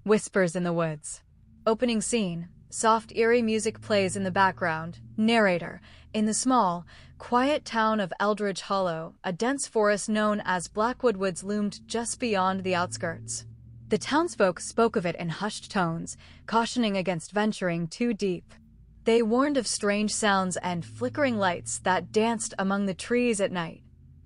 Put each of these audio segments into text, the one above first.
Whispers in the woods. Opening scene. Soft, eerie music plays in the background. Narrator. In the small, quiet town of Eldridge Hollow, a dense forest known as Blackwood Woods loomed just beyond the outskirts. The townsfolk spoke of it in hushed tones, cautioning against venturing too deep. They warned of strange sounds and flickering lights that danced among the trees at night.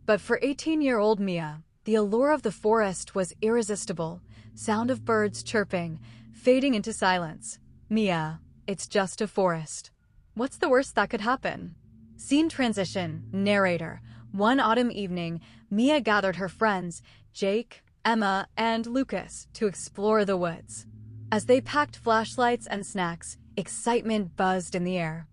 But for 18-year-old Mia, the allure of the forest was irresistible. Sound of birds chirping, fading into silence. Mia, it's just a forest. What's the worst that could happen? Scene transition. Narrator. One autumn evening, Mia gathered her friends, Jake, Emma, and Lucas, to explore the woods. As they packed flashlights and snacks, excitement buzzed in the air.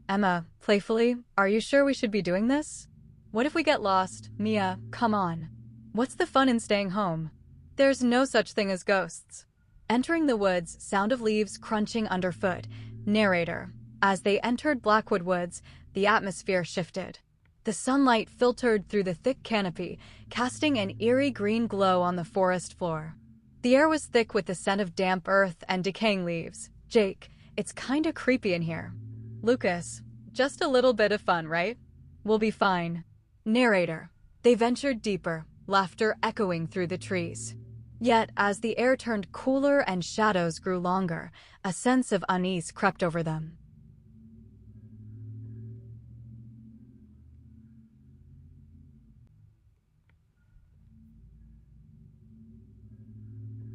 Emma, playfully, are you sure we should be doing this? What if we get lost? Mia, come on. What's the fun in staying home? There's no such thing as ghosts. Entering the woods, sound of leaves crunching underfoot. Narrator. As they entered Blackwood Woods, the atmosphere shifted. The sunlight filtered through the thick canopy, casting an eerie green glow on the forest floor. The air was thick with the scent of damp earth and decaying leaves. Jake, it's kinda creepy in here. Lucas, just a little bit of fun, right? We'll be fine. Narrator. They ventured deeper, laughter echoing through the trees. Yet, as the air turned cooler and shadows grew longer, a sense of unease crept over them.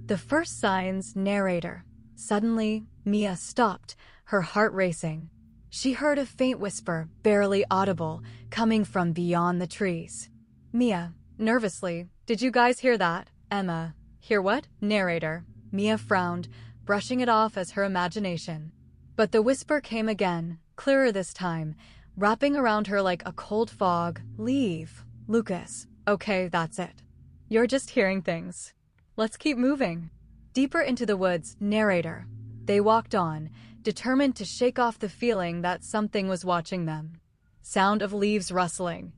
The first signs. Narrator. Suddenly, Mia stopped, her heart racing. She heard a faint whisper, barely audible, coming from beyond the trees. Mia, nervously, did you guys hear that? Emma, hear what? Narrator. Mia frowned, brushing it off as her imagination. But the whisper came again, clearer this time, wrapping around her like a cold fog. Leave. Lucas. Okay, that's it. You're just hearing things. Let's keep moving. Deeper into the woods. Narrator. They walked on, determined to shake off the feeling that something was watching them. Sound of leaves rustling.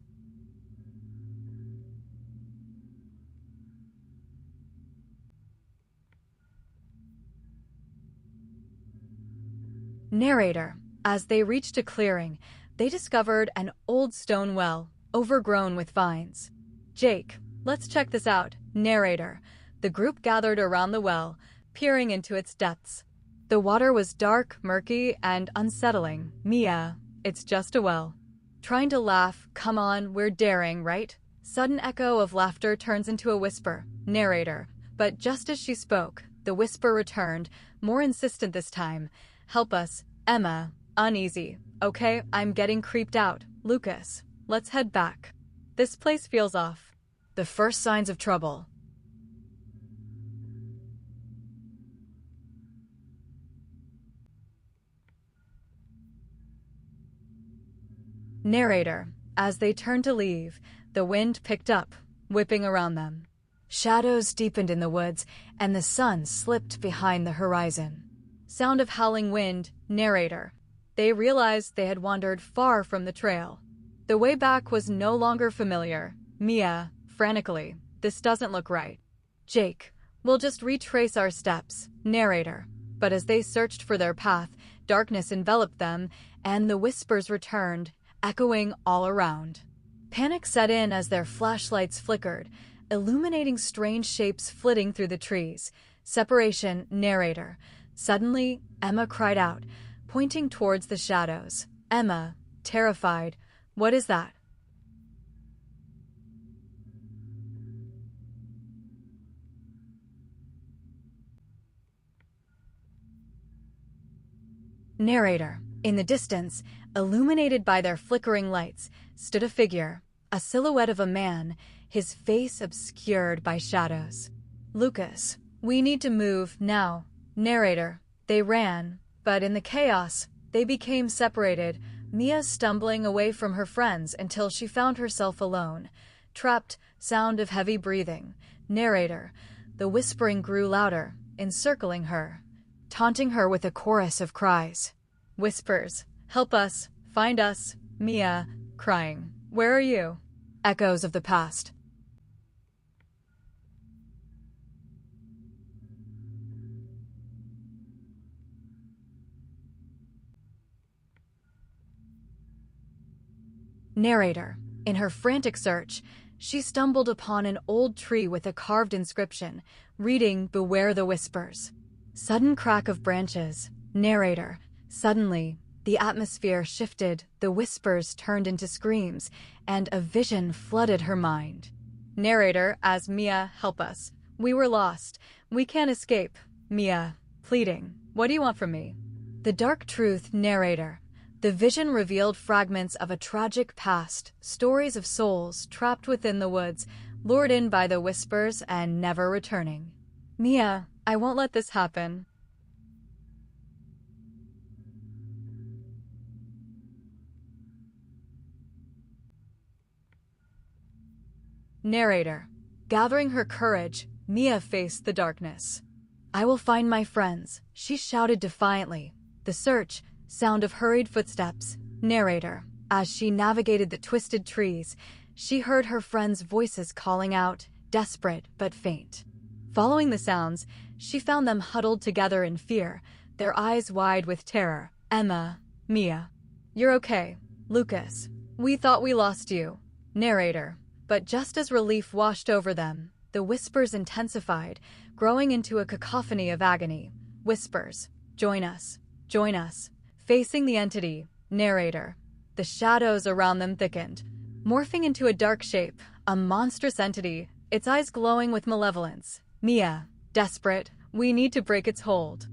Narrator. As they reached a clearing, they discovered an old stone well, overgrown with vines. Jake, let's check this out. Narrator. The group gathered around the well, peering into its depths. The water was dark, murky, and unsettling. Mia, it's just a well. Trying to laugh, come on, we're daring, right? Sudden echo of laughter turns into a whisper. Narrator. But just as she spoke, the whisper returned, more insistent this time. Help us. Emma, uneasy. Okay, I'm getting creeped out. Lucas, let's head back. This place feels off. The first signs of trouble. Narrator. As they turned to leave, the wind picked up, whipping around them. Shadows deepened in the woods, and the sun slipped behind the horizon. Sound of howling wind. Narrator. They realized they had wandered far from the trail. The way back was no longer familiar. Mia, frantically, this doesn't look right. Jake, we'll just retrace our steps. Narrator. But as they searched for their path, darkness enveloped them, and the whispers returned, echoing all around. Panic set in as their flashlights flickered, illuminating strange shapes flitting through the trees. Separation. Narrator. Suddenly, Emma cried out, pointing towards the shadows. Emma, terrified, what is that? Narrator. In the distance, illuminated by their flickering lights, stood a figure, a silhouette of a man, his face obscured by shadows. Lucas, we need to move now. Narrator. They ran, but in the chaos, they became separated, Mia stumbling away from her friends until she found herself alone. Trapped. Sound of heavy breathing. Narrator. The whispering grew louder, encircling her, taunting her with a chorus of cries. Whispers. Help us. Find us. Mia, crying. Where are you? Echoes of the past. Narrator. In her frantic search, she stumbled upon an old tree with a carved inscription, reading, "Beware the whispers." Sudden crack of branches. Narrator. Suddenly, the atmosphere shifted, the whispers turned into screams, and a vision flooded her mind. Narrator, as Mia, help us. We were lost. We can't escape. Mia, pleading. What do you want from me? The dark truth. Narrator. The vision revealed fragments of a tragic past, stories of souls trapped within the woods, lured in by the whispers and never returning. Mia, I won't let this happen. Narrator. Gathering her courage, Mia faced the darkness. I will find my friends, she shouted defiantly. The search, sound of hurried footsteps. Narrator. As she navigated the twisted trees, she heard her friends' voices calling out, desperate but faint. Following the sounds, she found them huddled together in fear, their eyes wide with terror. Emma. Mia. You're okay. Lucas. We thought we lost you. Narrator. But just as relief washed over them, the whispers intensified, growing into a cacophony of agony. Whispers. Join us. Join us. Facing the entity. Narrator. The shadows around them thickened, morphing into a dark shape, a monstrous entity, its eyes glowing with malevolence. Mia. Desperate. We need to break its hold.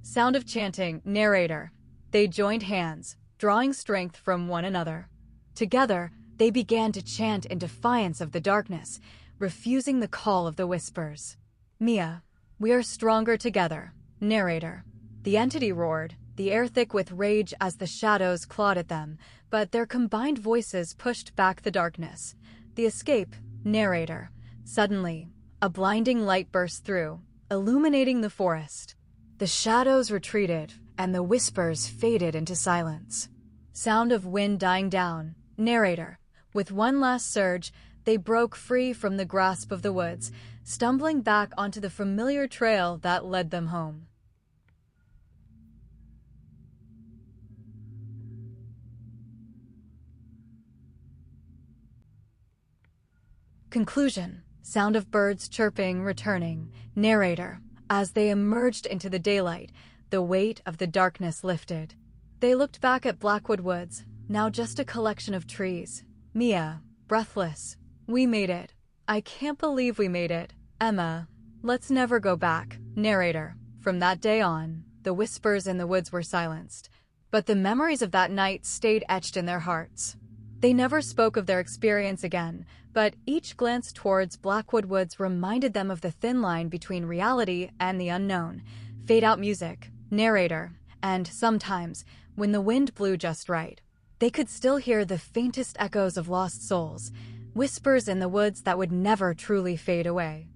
Sound of chanting. Narrator. They joined hands, drawing strength from one another. Together, they began to chant in defiance of the darkness, refusing the call of the whispers. Mia. We are stronger together. Narrator. The entity roared, the air thick with rage as the shadows clawed at them, but their combined voices pushed back the darkness. The escape. Narrator. Suddenly, a blinding light burst through, illuminating the forest. The shadows retreated, and the whispers faded into silence. Sound of wind dying down. Narrator. With one last surge, they broke free from the grasp of the woods, stumbling back onto the familiar trail that led them home. Conclusion. Sound of birds chirping, returning. Narrator. As they emerged into the daylight, the weight of the darkness lifted. They looked back at Blackwood Woods, now just a collection of trees. Mia. Breathless. We made it. I can't believe we made it. Emma. Let's never go back. Narrator. From that day on, the whispers in the woods were silenced, but the memories of that night stayed etched in their hearts. They never spoke of their experience again, but each glance towards Blackwood Woods reminded them of the thin line between reality and the unknown. Fade-out music. Narrator. And sometimes, when the wind blew just right, they could still hear the faintest echoes of lost souls, whispers in the woods that would never truly fade away.